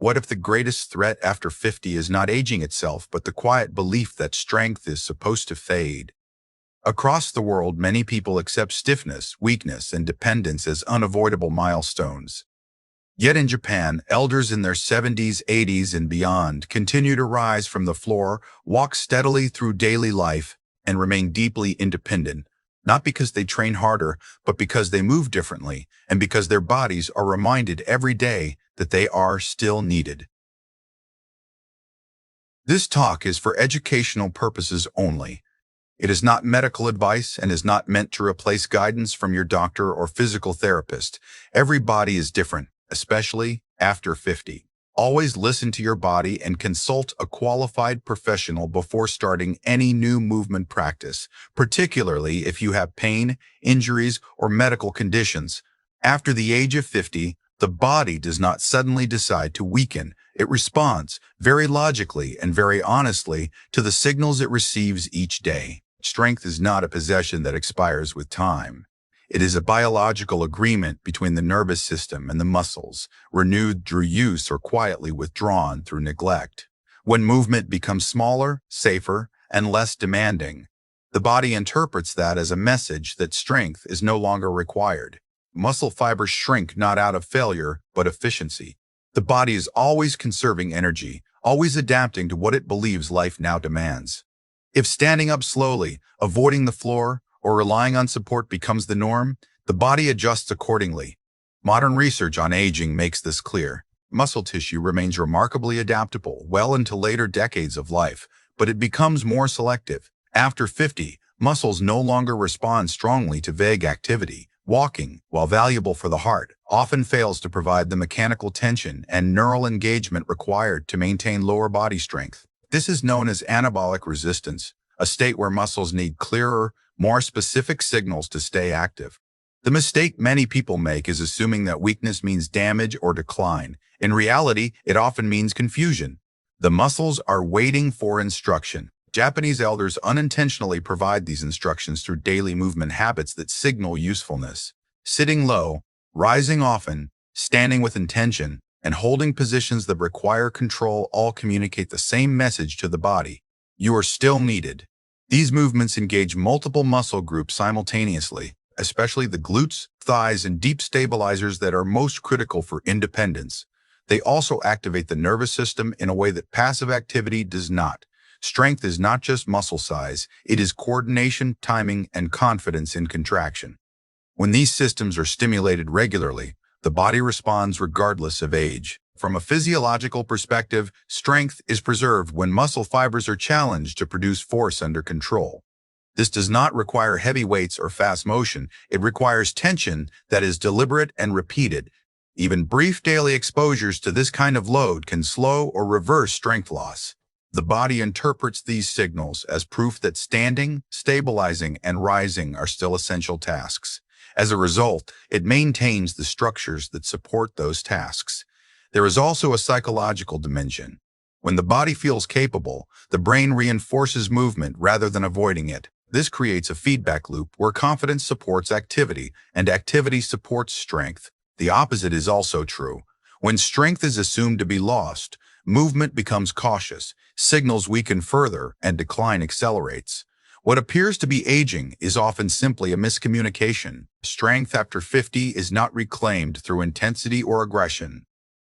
What if the greatest threat after 50 is not aging itself, but the quiet belief that strength is supposed to fade? Across the world, many people accept stiffness, weakness, and dependence as unavoidable milestones. Yet in Japan, elders in their 70s, 80s, and beyond continue to rise from the floor, walk steadily through daily life, and remain deeply independent, not because they train harder, but because they move differently, and because their bodies are reminded every day that they are still needed. This talk is for educational purposes only. It is not medical advice and is not meant to replace guidance from your doctor or physical therapist. Every body is different, especially after 50. Always listen to your body and consult a qualified professional before starting any new movement practice, particularly if you have pain, injuries, or medical conditions. After the age of 50, the body does not suddenly decide to weaken. It responds very logically and very honestly to the signals it receives each day. Strength is not a possession that expires with time. It is a biological agreement between the nervous system and the muscles, renewed through use or quietly withdrawn through neglect. When movement becomes smaller, safer, and less demanding, the body interprets that as a message that strength is no longer required. Muscle fibers shrink not out of failure, but efficiency. The body is always conserving energy, always adapting to what it believes life now demands. If standing up slowly, avoiding the floor, or relying on support becomes the norm, the body adjusts accordingly. Modern research on aging makes this clear. Muscle tissue remains remarkably adaptable well into later decades of life, but it becomes more selective. After 50, muscles no longer respond strongly to vague activity. Walking, while valuable for the heart, often fails to provide the mechanical tension and neural engagement required to maintain lower body strength. This is known as anabolic resistance, a state where muscles need clearer, more specific signals to stay active. The mistake many people make is assuming that weakness means damage or decline. In reality, it often means confusion. The muscles are waiting for instruction. Japanese elders unintentionally provide these instructions through daily movement habits that signal usefulness. Sitting low, rising often, standing with intention, and holding positions that require control all communicate the same message to the body. You are still needed. These movements engage multiple muscle groups simultaneously, especially the glutes, thighs, and deep stabilizers that are most critical for independence. They also activate the nervous system in a way that passive activity does not. Strength is not just muscle size, it is coordination, timing, and confidence in contraction. When these systems are stimulated regularly, the body responds regardless of age. From a physiological perspective, strength is preserved when muscle fibers are challenged to produce force under control. This does not require heavy weights or fast motion. It requires tension that is deliberate and repeated. Even brief daily exposures to this kind of load can slow or reverse strength loss. The body interprets these signals as proof that standing, stabilizing, and rising are still essential tasks. As a result, it maintains the structures that support those tasks. There is also a psychological dimension. When the body feels capable, the brain reinforces movement rather than avoiding it. This creates a feedback loop where confidence supports activity and activity supports strength. The opposite is also true. When strength is assumed to be lost, movement becomes cautious, signals weaken further, and decline accelerates. What appears to be aging is often simply a miscommunication. Strength after 50 is not reclaimed through intensity or aggression.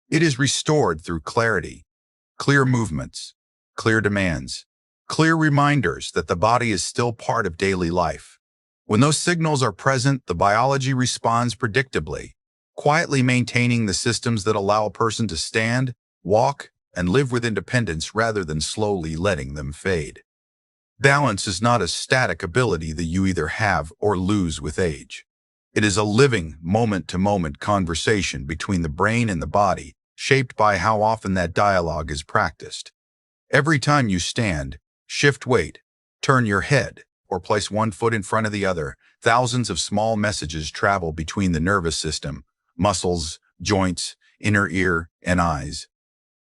It is restored through clarity, clear movements, clear demands, clear reminders that the body is still part of daily life. When those signals are present, the biology responds predictably, quietly maintaining the systems that allow a person to stand, walk, and live with independence rather than slowly letting them fade. Balance is not a static ability that you either have or lose with age. It is a living, moment-to-moment conversation between the brain and the body, shaped by how often that dialogue is practiced. Every time you stand, shift weight, turn your head, or place one foot in front of the other, thousands of small messages travel between the nervous system, muscles, joints, inner ear, and eyes.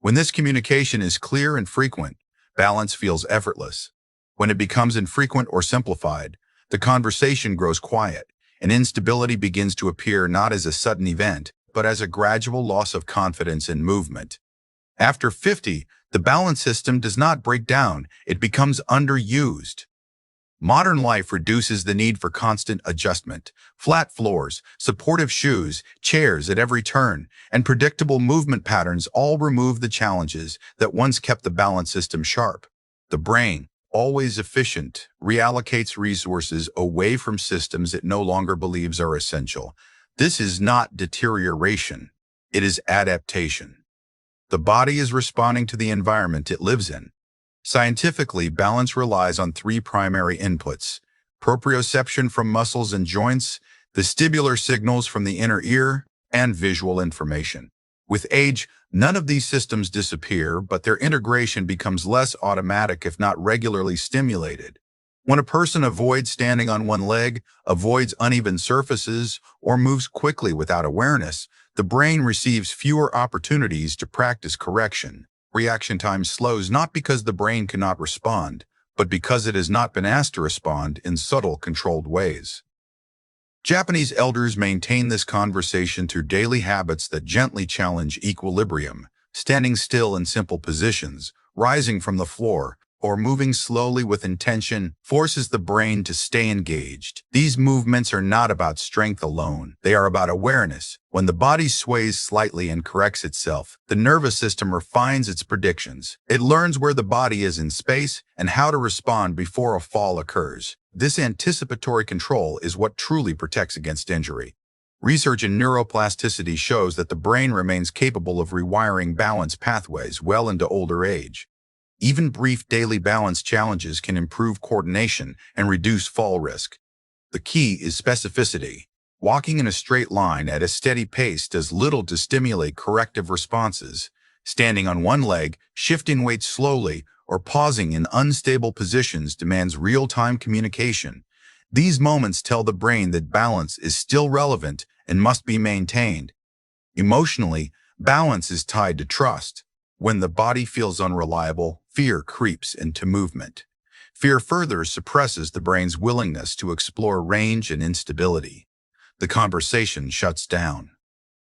When this communication is clear and frequent, balance feels effortless. When it becomes infrequent or simplified, the conversation grows quiet, and instability begins to appear not as a sudden event, but as a gradual loss of confidence in movement. After 50, the balance system does not break down, it becomes underused. Modern life reduces the need for constant adjustment. Flat floors, supportive shoes, chairs at every turn, and predictable movement patterns all remove the challenges that once kept the balance system sharp. The brain, always efficient, reallocates resources away from systems it no longer believes are essential. This is not deterioration. It is adaptation. The body is responding to the environment it lives in. Scientifically, balance relies on three primary inputs: proprioception from muscles and joints, vestibular signals from the inner ear, and visual information. With age, none of these systems disappear, but their integration becomes less automatic if not regularly stimulated. When a person avoids standing on one leg, avoids uneven surfaces, or moves quickly without awareness, the brain receives fewer opportunities to practice correction. Reaction time slows not because the brain cannot respond, but because it has not been asked to respond in subtle, controlled ways. Japanese elders maintain this conversation through daily habits that gently challenge equilibrium, standing still in simple positions, rising from the floor, or moving slowly with intention forces the brain to stay engaged. These movements are not about strength alone. They are about awareness. When the body sways slightly and corrects itself, the nervous system refines its predictions. It learns where the body is in space and how to respond before a fall occurs. This anticipatory control is what truly protects against injury. Research in neuroplasticity shows that the brain remains capable of rewiring balance pathways well into older age. Even brief daily balance challenges can improve coordination and reduce fall risk. The key is specificity. Walking in a straight line at a steady pace does little to stimulate corrective responses. Standing on one leg, shifting weight slowly, or pausing in unstable positions demands real-time communication. These moments tell the brain that balance is still relevant and must be maintained. Emotionally, balance is tied to trust. When the body feels unreliable, fear creeps into movement. Fear further suppresses the brain's willingness to explore range and instability. The conversation shuts down.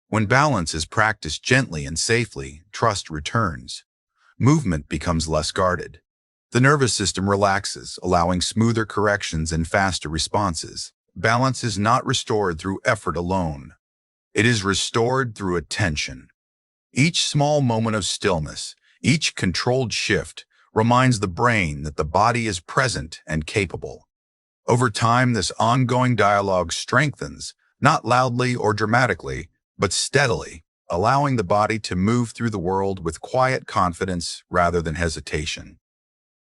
When balance is practiced gently and safely, trust returns. Movement becomes less guarded. The nervous system relaxes, allowing smoother corrections and faster responses. Balance is not restored through effort alone. It is restored through attention. Each small moment of stillness, each controlled shift, reminds the brain that the body is present and capable. Over time, this ongoing dialogue strengthens, not loudly or dramatically, but steadily, allowing the body to move through the world with quiet confidence rather than hesitation.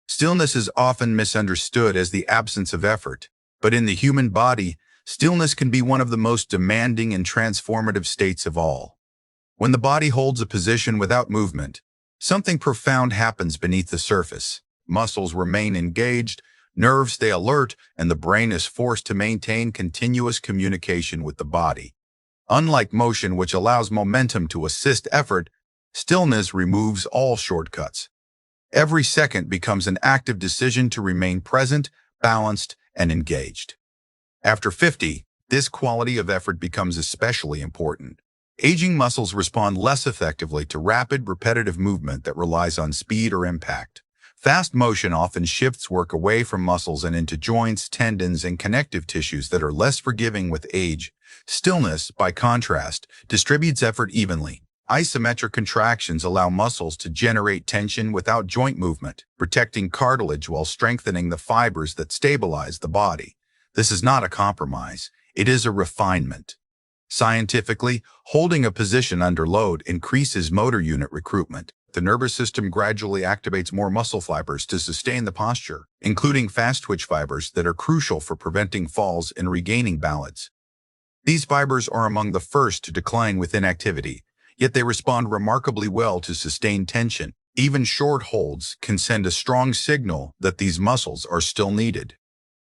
Stillness is often misunderstood as the absence of effort, but in the human body, stillness can be one of the most demanding and transformative states of all. When the body holds a position without movement, something profound happens beneath the surface. Muscles remain engaged, nerves stay alert, and the brain is forced to maintain continuous communication with the body. Unlike motion, which allows momentum to assist effort, stillness removes all shortcuts. Every second becomes an active decision to remain present, balanced, and engaged. After 50, this quality of effort becomes especially important. Aging muscles respond less effectively to rapid, repetitive movement that relies on speed or impact. Fast motion often shifts work away from muscles and into joints, tendons, and connective tissues that are less forgiving with age. Stillness, by contrast, distributes effort evenly. Isometric contractions allow muscles to generate tension without joint movement, protecting cartilage while strengthening the fibers that stabilize the body. This is not a compromise. It is a refinement. Scientifically, holding a position under load increases motor unit recruitment. The nervous system gradually activates more muscle fibers to sustain the posture, including fast-twitch fibers that are crucial for preventing falls and regaining balance. These fibers are among the first to decline with inactivity, yet they respond remarkably well to sustained tension. Even short holds can send a strong signal that these muscles are still needed.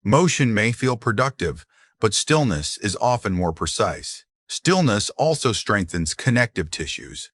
Motion may feel productive, but stillness is often more precise. Stillness also strengthens connective tissues.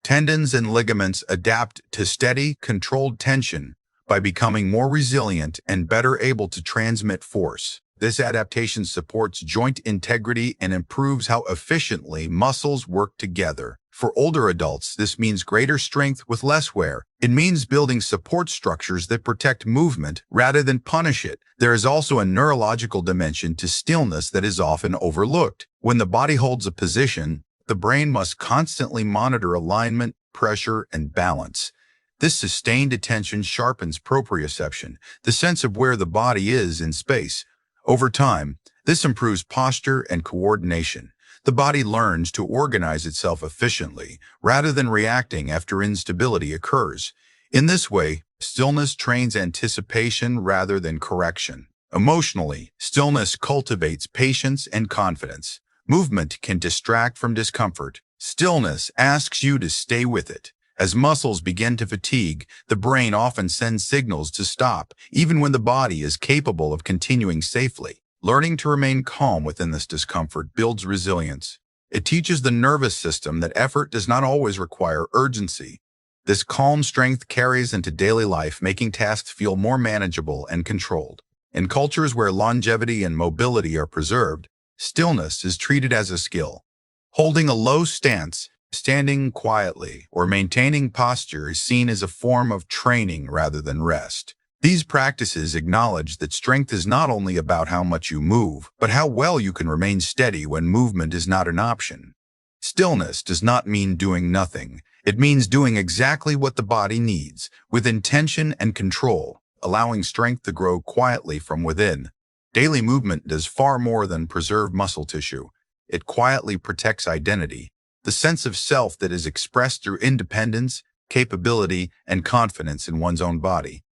Tendons and ligaments adapt to steady, controlled tension by becoming more resilient and better able to transmit force. This adaptation supports joint integrity and improves how efficiently muscles work together. For older adults, this means greater strength with less wear. It means building support structures that protect movement rather than punish it. There is also a neurological dimension to stillness that is often overlooked. When the body holds a position, the brain must constantly monitor alignment, pressure, and balance. This sustained attention sharpens proprioception, the sense of where the body is in space. Over time, this improves posture and coordination. The body learns to organize itself efficiently, rather than reacting after instability occurs. In this way, stillness trains anticipation rather than correction. Emotionally, stillness cultivates patience and confidence. Movement can distract from discomfort. Stillness asks you to stay with it. As muscles begin to fatigue, the brain often sends signals to stop, even when the body is capable of continuing safely. Learning to remain calm within this discomfort builds resilience. It teaches the nervous system that effort does not always require urgency. This calm strength carries into daily life, making tasks feel more manageable and controlled. In cultures where longevity and mobility are preserved, stillness is treated as a skill. Holding a low stance, standing quietly, or maintaining posture is seen as a form of training rather than rest. These practices acknowledge that strength is not only about how much you move, but how well you can remain steady when movement is not an option. Stillness does not mean doing nothing. It means doing exactly what the body needs, with intention and control, allowing strength to grow quietly from within. Daily movement does far more than preserve muscle tissue. It quietly protects identity, the sense of self that is expressed through independence, capability, and confidence in one's own body.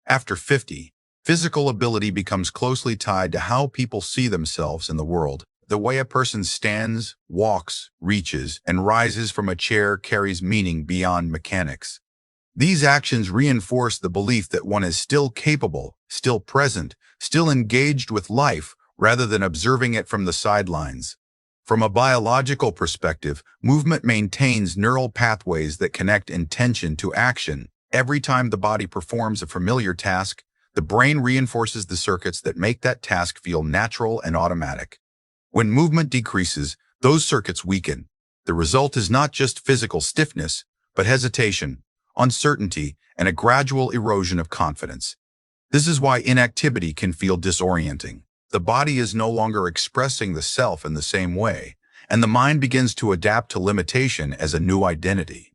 After 50, physical ability becomes closely tied to how people see themselves in the world. The way a person stands, walks, reaches, and rises from a chair carries meaning beyond mechanics. These actions reinforce the belief that one is still capable, still present, still engaged with life, rather than observing it from the sidelines. From a biological perspective, movement maintains neural pathways that connect intention to action. Every time the body performs a familiar task, the brain reinforces the circuits that make that task feel natural and automatic. When movement decreases, those circuits weaken. The result is not just physical stiffness, but hesitation, uncertainty, and a gradual erosion of confidence. This is why inactivity can feel disorienting. The body is no longer expressing the self in the same way, and the mind begins to adapt to limitation as a new identity.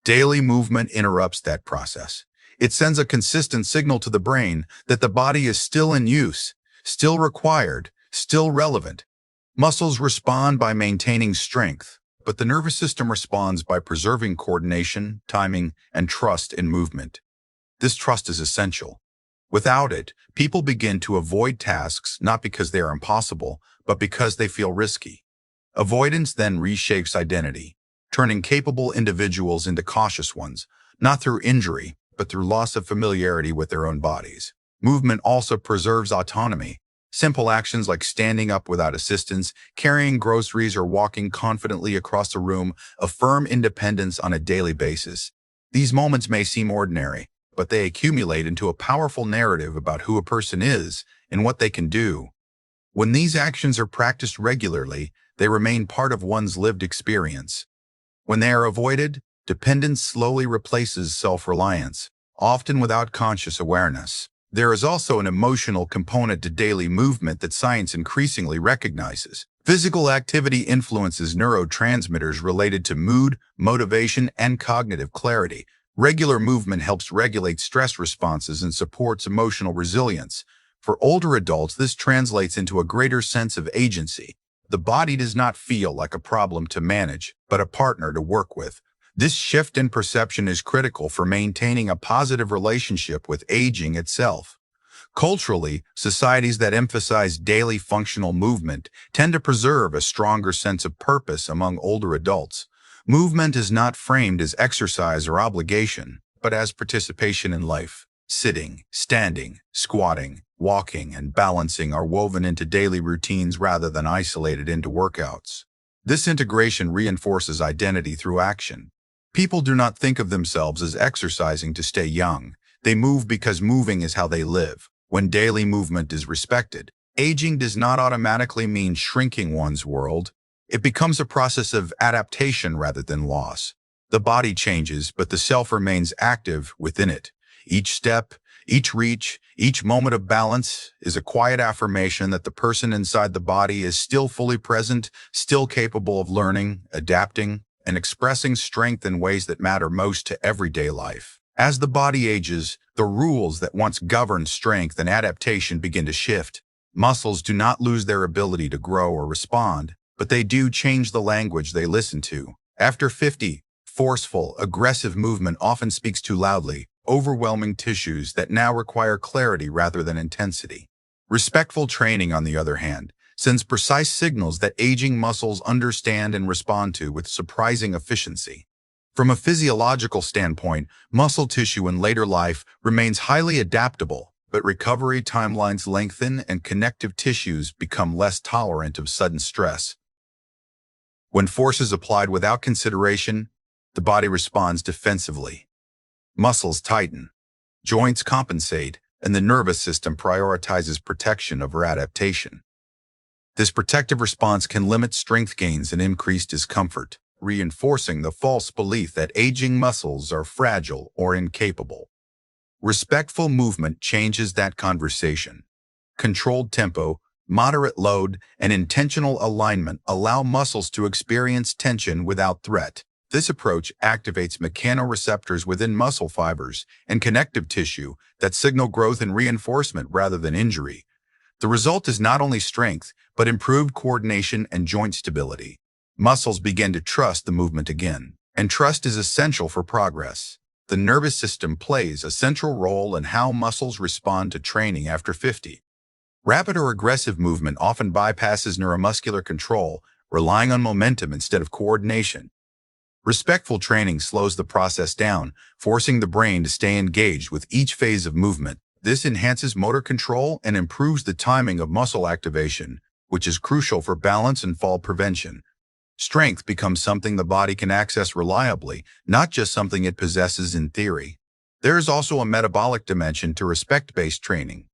Daily movement interrupts that process. It sends a consistent signal to the brain that the body is still in use, still required, still relevant. Muscles respond by maintaining strength, but the nervous system responds by preserving coordination, timing, and trust in movement. This trust is essential. Without it, people begin to avoid tasks not because they are impossible, but because they feel risky. Avoidance then reshapes identity, turning capable individuals into cautious ones, not through injury, but through loss of familiarity with their own bodies. Movement also preserves autonomy. Simple actions like standing up without assistance, carrying groceries, or walking confidently across a room affirm independence on a daily basis. These moments may seem ordinary, but they accumulate into a powerful narrative about who a person is and what they can do. When these actions are practiced regularly, they remain part of one's lived experience. When they are avoided, dependence slowly replaces self-reliance, often without conscious awareness. There is also an emotional component to daily movement that science increasingly recognizes. Physical activity influences neurotransmitters related to mood, motivation, and cognitive clarity. Regular movement helps regulate stress responses and supports emotional resilience. For older adults, this translates into a greater sense of agency. The body does not feel like a problem to manage, but a partner to work with. This shift in perception is critical for maintaining a positive relationship with aging itself. Culturally, societies that emphasize daily functional movement tend to preserve a stronger sense of purpose among older adults. Movement is not framed as exercise or obligation, but as participation in life. Sitting, standing, squatting, walking, and balancing are woven into daily routines rather than isolated into workouts. This integration reinforces identity through action. People do not think of themselves as exercising to stay young. They move because moving is how they live. When daily movement is respected, aging does not automatically mean shrinking one's world. It becomes a process of adaptation rather than loss. The body changes, but the self remains active within it. Each step, each reach, each moment of balance is a quiet affirmation that the person inside the body is still fully present, still capable of learning, adapting, and expressing strength in ways that matter most to everyday life. As the body ages, the rules that once governed strength and adaptation begin to shift. Muscles do not lose their ability to grow or respond, but they do change the language they listen to. After 50, forceful, aggressive movement often speaks too loudly, overwhelming tissues that now require clarity rather than intensity. Respectful training, on the other hand, sends precise signals that aging muscles understand and respond to with surprising efficiency. From a physiological standpoint, muscle tissue in later life remains highly adaptable, but recovery timelines lengthen and connective tissues become less tolerant of sudden stress. When force is applied without consideration, the body responds defensively. Muscles tighten, joints compensate, and the nervous system prioritizes protection over adaptation. This protective response can limit strength gains and increase discomfort, reinforcing the false belief that aging muscles are fragile or incapable. Respectful movement changes that conversation. Controlled tempo, moderate load, and intentional alignment allow muscles to experience tension without threat. This approach activates mechanoreceptors within muscle fibers and connective tissue that signal growth and reinforcement rather than injury. The result is not only strength, but improved coordination and joint stability. Muscles begin to trust the movement again, and trust is essential for progress. The nervous system plays a central role in how muscles respond to training after 50. Rapid or aggressive movement often bypasses neuromuscular control, relying on momentum instead of coordination. Respectful training slows the process down, forcing the brain to stay engaged with each phase of movement. This enhances motor control and improves the timing of muscle activation, which is crucial for balance and fall prevention. Strength becomes something the body can access reliably, not just something it possesses in theory. There is also a metabolic dimension to respect-based training.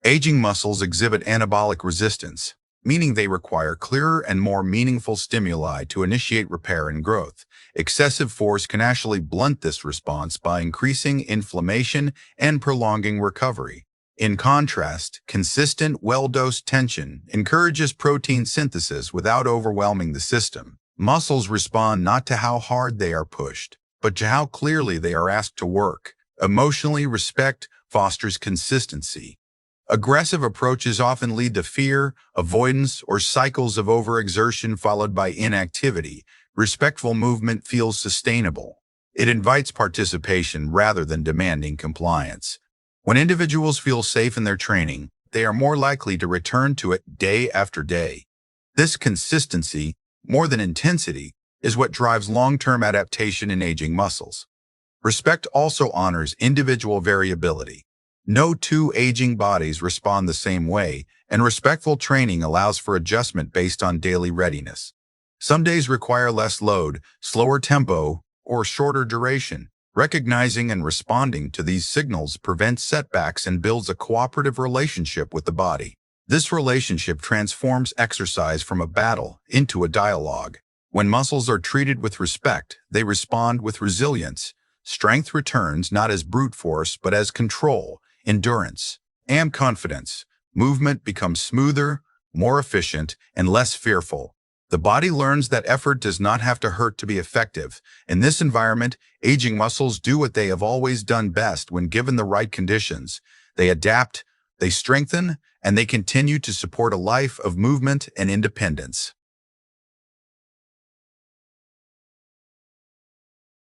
Aging muscles exhibit anabolic resistance, meaning they require clearer and more meaningful stimuli to initiate repair and growth. Excessive force can actually blunt this response by increasing inflammation and prolonging recovery. In contrast, consistent, well-dosed tension encourages protein synthesis without overwhelming the system. Muscles respond not to how hard they are pushed, but to how clearly they are asked to work. Emotionally, respect fosters consistency. Aggressive approaches often lead to fear, avoidance, or cycles of overexertion followed by inactivity. Respectful movement feels sustainable. It invites participation rather than demanding compliance. When individuals feel safe in their training, they are more likely to return to it day after day. This consistency, more than intensity, is what drives long-term adaptation in aging muscles. Respect also honors individual variability. No two aging bodies respond the same way, and respectful training allows for adjustment based on daily readiness. Some days require less load, slower tempo, or shorter duration. Recognizing and responding to these signals prevents setbacks and builds a cooperative relationship with the body. This relationship transforms exercise from a battle into a dialogue. When muscles are treated with respect, they respond with resilience. Strength returns not as brute force, but as control, endurance, and confidence. Movement becomes smoother, more efficient, and less fearful. The body learns that effort does not have to hurt to be effective. In this environment, aging muscles do what they have always done best when given the right conditions. They adapt, they strengthen, and they continue to support a life of movement and independence.